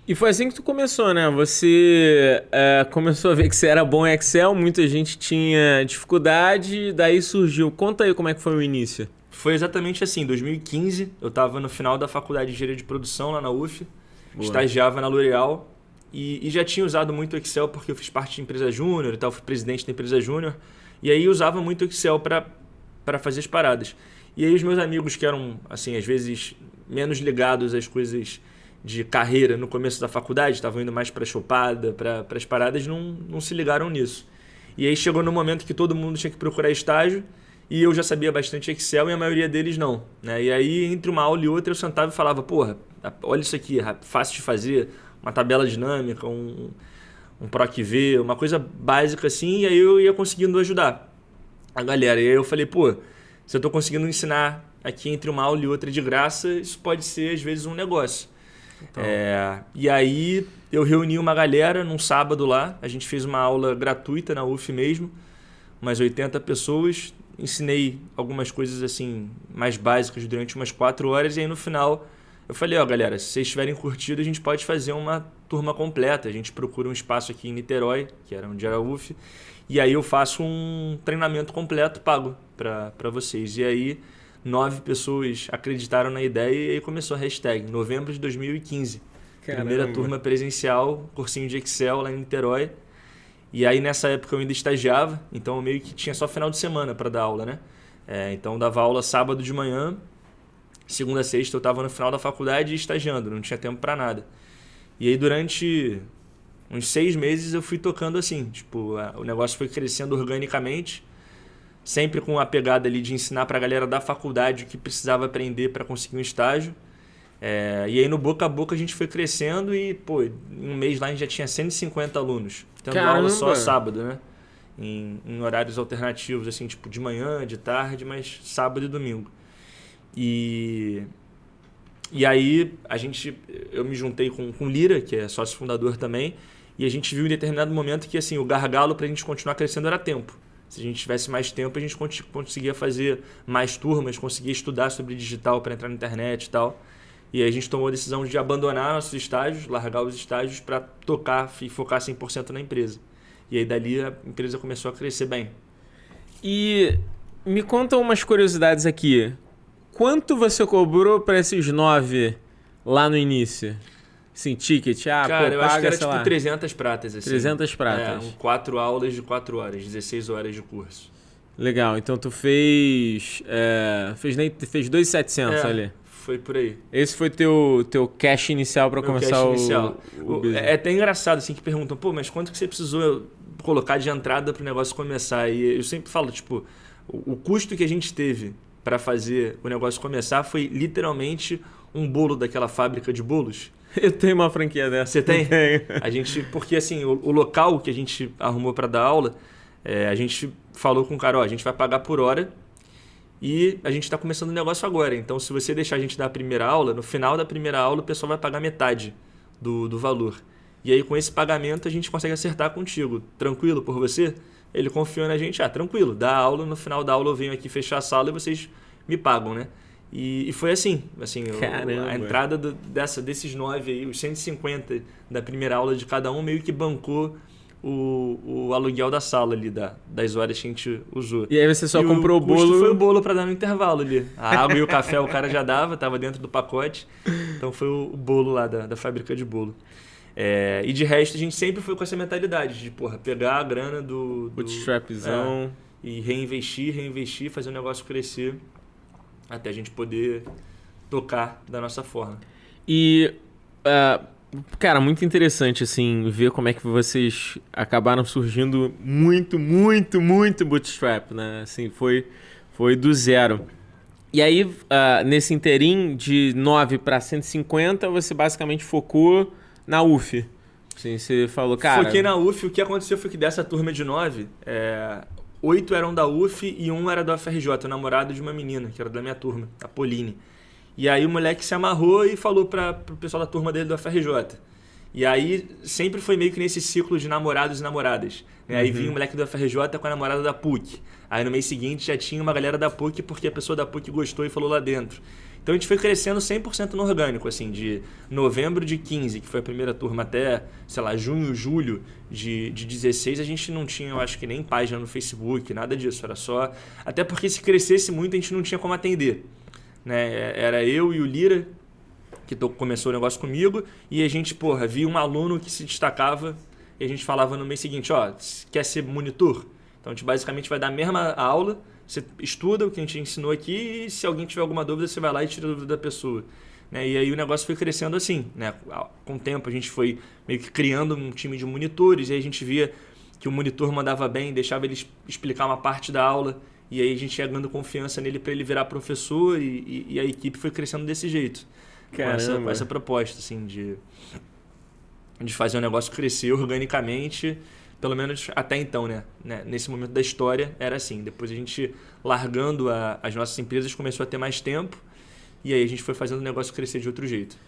E foi assim que tu começou, né? Você começou a ver que você era bom em Excel, muita gente tinha dificuldade, daí surgiu. Conta aí como é que foi o início. Foi exatamente assim, em 2015, eu estava no final da faculdade de engenharia de produção lá na UF, Boa. estagiava na L'Oréal e já tinha usado muito Excel porque eu fiz parte de empresa júnior e tal, fui presidente da empresa júnior, e aí usava muito Excel para fazer as paradas. E aí os meus amigos que eram, assim, às vezes menos ligados às coisas de carreira no começo da faculdade, estavam indo mais para chopada, para as paradas, não se ligaram nisso. E aí chegou no momento que todo mundo tinha que procurar estágio, e eu já sabia bastante Excel e a maioria deles não, né? E aí, entre uma aula e outra, eu sentava e falava, porra, olha isso aqui, fácil de fazer, uma tabela dinâmica, um PROC-V, uma coisa básica assim, e aí eu ia conseguindo ajudar a galera. E aí eu falei, pô, se eu estou conseguindo ensinar aqui entre uma aula e outra de graça, isso pode ser, às vezes, um negócio. Então... E aí eu reuni uma galera num sábado lá, a gente fez uma aula gratuita na UF mesmo, umas 80 pessoas, ensinei algumas coisas assim mais básicas durante umas 4 horas e aí no final eu falei, ó galera, se vocês tiverem curtido a gente pode fazer uma turma completa, a gente procura um espaço aqui em Niterói, que era onde era a UF, e aí eu faço um treinamento completo pago para vocês. E aí 9 pessoas acreditaram na ideia e aí começou a hashtag, novembro de 2015. Caramba. Primeira turma presencial, cursinho de Excel lá em Niterói. E aí nessa época eu ainda estagiava, então eu meio que tinha só final de semana para dar aula, né? Então eu dava aula sábado de manhã, segunda a sexta eu estava no final da faculdade e estagiando, não tinha tempo para nada. E aí durante uns 6 meses eu fui tocando assim, tipo, o negócio foi crescendo organicamente, sempre com a pegada ali de ensinar para a galera da faculdade o que precisava aprender para conseguir um estágio. E aí no boca a boca a gente foi crescendo e, pô, em um mês lá a gente já tinha 150 alunos. Tendo Caramba. aula só sábado, né? Em horários alternativos, assim, tipo de manhã, de tarde, mas sábado e domingo. E aí eu me juntei com o Lira, que é sócio fundador também, e a gente viu em determinado momento que assim, o gargalo para a gente continuar crescendo era tempo. Se a gente tivesse mais tempo, a gente conseguia fazer mais turmas, conseguia estudar sobre digital para entrar na internet e tal. E aí a gente tomou a decisão de abandonar nossos estágios, largar os estágios para tocar e focar 100% na empresa. E aí dali a empresa começou a crescer bem. E me conta umas curiosidades aqui. Quanto você cobrou para esses 9 lá no início? Assim, ticket, Cara, eu paga, acho que era sei tipo lá, 300 pratas. Assim. 300 pratas. 4 aulas de 4 horas, 16 horas de curso. Legal, então tu fez 2.700 ali. Foi por aí. Esse foi teu cash inicial para começar cash inicial. o business. É até engraçado assim que perguntam, pô, mas quanto que você precisou colocar de entrada para o negócio começar? E eu sempre falo, tipo, o custo que a gente teve para fazer o negócio começar foi literalmente um bolo daquela fábrica de bolos. Eu tenho uma franquia dessa. Você tem? Tenho. Porque assim, o local que a gente arrumou para dar aula, a gente falou com o cara, ó, a gente vai pagar por hora e a gente está começando o negócio agora. Então, se você deixar a gente dar a primeira aula, no final da primeira aula o pessoal vai pagar metade do valor. E aí, com esse pagamento, a gente consegue acertar contigo. Tranquilo por você? Ele confiou na gente. Tranquilo, dá a aula, no final da aula eu venho aqui fechar a sala e vocês me pagam, né? E foi assim a entrada desses 9 aí, os 150 da primeira aula de cada um meio que bancou o aluguel da sala ali, das horas que a gente usou. E aí você só comprou o bolo? O custo foi o bolo para dar no intervalo ali. A água e o café o cara já dava, estava dentro do pacote. Então foi o bolo lá da fábrica de bolo. E de resto a gente sempre foi com essa mentalidade de pegar a grana do bootstrapzão e reinvestir, fazer o negócio crescer até a gente poder tocar da nossa forma. E, cara, muito interessante assim ver como é que vocês acabaram surgindo muito bootstrap, né? Assim, foi do zero. E aí, nesse interim de 9 para 150, você basicamente focou na UF. Assim, você falou, cara... Foquei na UF. O que aconteceu foi que dessa turma de 9, 8 eram da UF e 1 era do UFRJ, o namorado de uma menina, que era da minha turma, a Pauline. E aí o moleque se amarrou e falou pro pessoal da turma dele do UFRJ. E aí sempre foi meio que nesse ciclo de namorados e namoradas. Né? Aí vinha o moleque do UFRJ com a namorada da PUC. Aí no mês seguinte já tinha uma galera da PUC porque a pessoa da PUC gostou e falou lá dentro. Então a gente foi crescendo 100% no orgânico, assim, de novembro de 15, que foi a primeira turma, até, sei lá, junho, julho de 16, a gente não tinha, eu acho que nem página no Facebook, nada disso, era só... Até porque se crescesse muito, a gente não tinha como atender, né? Era eu e o Lira, que começou o negócio comigo, e a gente, via um aluno que se destacava, e a gente falava no mês seguinte, quer ser monitor? Então a gente basicamente vai dar a mesma aula, você estuda o que a gente ensinou aqui e se alguém tiver alguma dúvida, você vai lá e tira a dúvida da pessoa. Né? E aí o negócio foi crescendo assim. Né? Com o tempo a gente foi meio que criando um time de monitores e aí a gente via que o monitor mandava bem, deixava ele explicar uma parte da aula e aí a gente ia ganhando confiança nele para ele virar professor e a equipe foi crescendo desse jeito. Com essa proposta assim, de fazer o negócio crescer organicamente. Pelo menos até então, né? Nesse momento da história era assim. Depois a gente, largando as nossas empresas, começou a ter mais tempo. E aí a gente foi fazendo o negócio crescer de outro jeito.